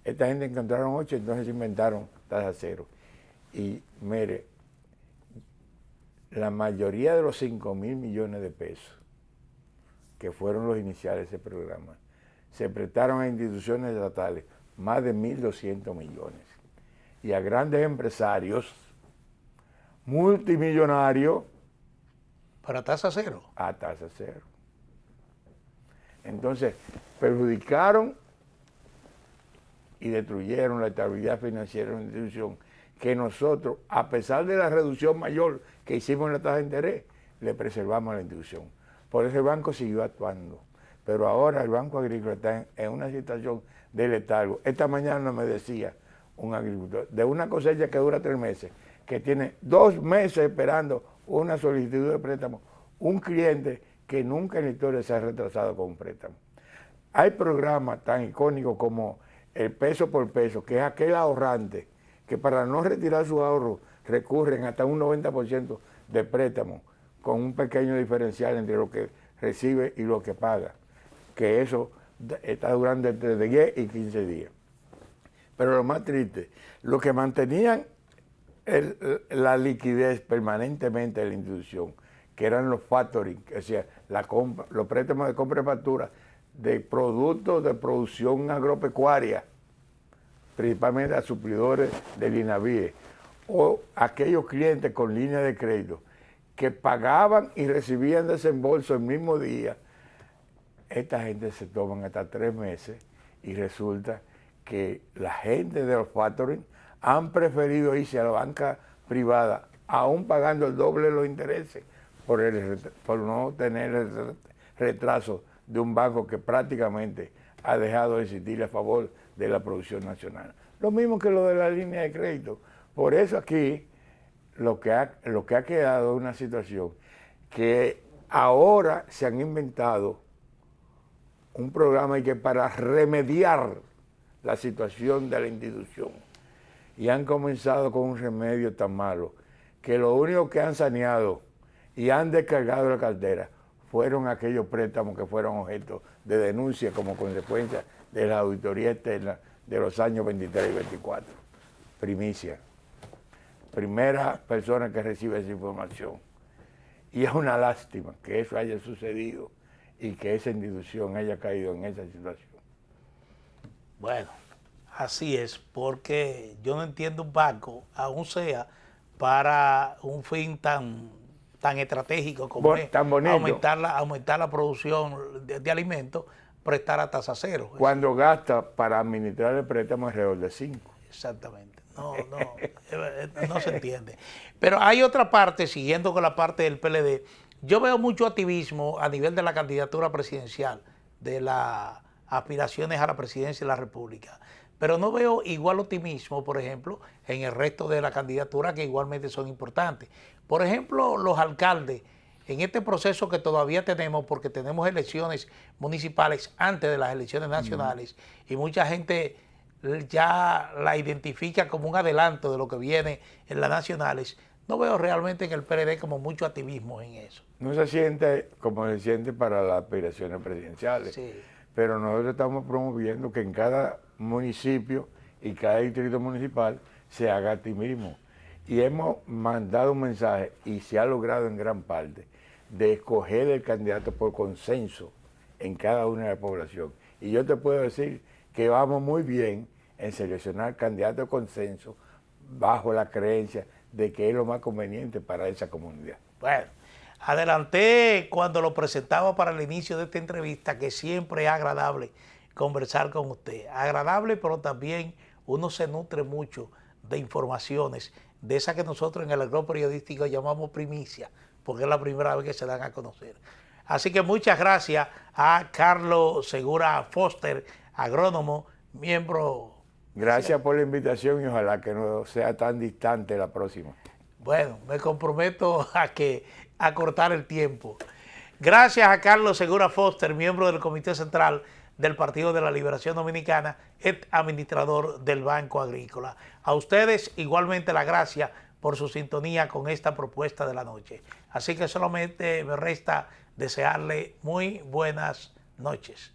Esta gente encontraron 8, entonces inventaron tasa cero. Y mire, la mayoría de los 5,000 millones de pesos, que fueron los iniciales de ese programa, se prestaron a instituciones estatales más de 1.200 millones. Y a grandes empresarios, multimillonarios. ¿Para tasa cero? A tasa cero. Entonces, perjudicaron y destruyeron la estabilidad financiera de una institución que nosotros, a pesar de la reducción mayor que hicimos en la tasa de interés, le preservamos a la institución. Por eso el banco siguió actuando. Pero ahora el Banco Agrícola está en una situación de letargo. Esta mañana me decía un agricultor, de una cosecha que dura 3 meses, que tiene 2 meses esperando una solicitud de préstamo, un cliente que nunca en la historia se ha retrasado con un préstamo. Hay programas tan icónicos como el peso por peso, que es aquel ahorrante que para no retirar su ahorro recurren hasta un 90% de préstamo, con un pequeño diferencial entre lo que recibe y lo que paga, que eso está durando entre 10 y 15 días. Pero lo más triste, lo que mantenían la liquidez permanentemente de la institución, que eran los factoring, o sea, los préstamos de compra y factura de productos de producción agropecuaria, principalmente a suplidores del INAVIE, o aquellos clientes con línea de crédito que pagaban y recibían desembolso el mismo día. Esta gente se toman hasta 3 meses y resulta que la gente de los factoring han preferido irse a la banca privada, aún pagando el doble de los intereses, por no tener el retraso de un banco que prácticamente ha dejado de existir a favor de la producción nacional. Lo mismo que lo de la línea de crédito. Por eso aquí lo que ha quedado es una situación que ahora se han inventado un programa que para remediar la situación de la institución, y han comenzado con un remedio tan malo que lo único que han saneado y han descargado la cartera fueron aquellos préstamos que fueron objeto de denuncia como consecuencia de la auditoría externa de los años 23 y 24. Primicia. Primera persona que recibe esa información. Y es una lástima que eso haya sucedido y que esa institución haya caído en esa situación. Bueno, así es, porque yo no entiendo un banco, aún sea para un fin tan estratégico como es tan bonito, aumentar la producción de alimentos, prestar a tasa cero. Cuando gasta para administrar el préstamo alrededor de 5. Exactamente. No se entiende. Pero hay otra parte, siguiendo con la parte del PLD, yo veo mucho activismo a nivel de la candidatura presidencial, de las aspiraciones a la presidencia de la República, pero no veo igual optimismo, por ejemplo, en el resto de la candidatura, que igualmente son importantes. Por ejemplo, los alcaldes, en este proceso que todavía tenemos, porque tenemos elecciones municipales antes de las elecciones nacionales, y mucha gente ya la identifica como un adelanto de lo que viene en las nacionales, no veo realmente en el PLD como mucho activismo en eso. No se siente como se siente para las aspiraciones presidenciales, sí, pero nosotros estamos promoviendo que en cada municipio y cada distrito municipal se haga activismo. Y hemos mandado un mensaje, y se ha logrado en gran parte, de escoger el candidato por consenso en cada una de la población. Y yo te puedo decir que vamos muy bien en seleccionar candidatos de consenso bajo la creencia de que es lo más conveniente para esa comunidad. Bueno, adelanté cuando lo presentaba para el inicio de esta entrevista que siempre es agradable conversar con usted. Agradable, pero también uno se nutre mucho de informaciones, de esas que nosotros en el argot periodístico llamamos primicia, porque es la primera vez que se dan a conocer. Así que muchas gracias a Carlos Segura Foster, agrónomo, miembro. Gracias por la invitación y ojalá que no sea tan distante la próxima. Bueno, me comprometo a cortar el tiempo. Gracias a Carlos Segura Foster, miembro del Comité Central del Partido de la Liberación Dominicana, ex administrador del Banco Agrícola. A ustedes igualmente la gracia por su sintonía con esta propuesta de la noche. Así que solamente me resta desearle muy buenas noches.